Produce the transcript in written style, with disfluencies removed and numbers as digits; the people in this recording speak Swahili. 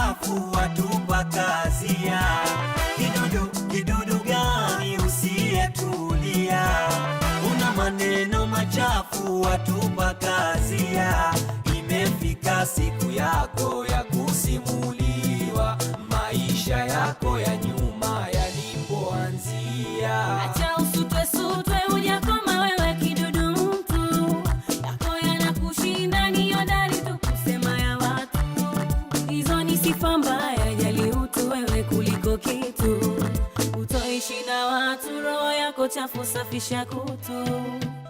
machafu watupa kazia. Kidudu gani usiyetulia? Una maneno machafu watupa kazia. Imefika siku yako ya kusimuliwa, maisha yako ya nyuma yalipoanzia. Acha usutwe hujakoma wewe kidudu mtu, yako yanakushinda ni hodari tu kusema ya watu. Hizo ni sifa mbaya, jali utu wewe kuliko kitu. Utoishi na watu, roho yako chafu, safisha kutu.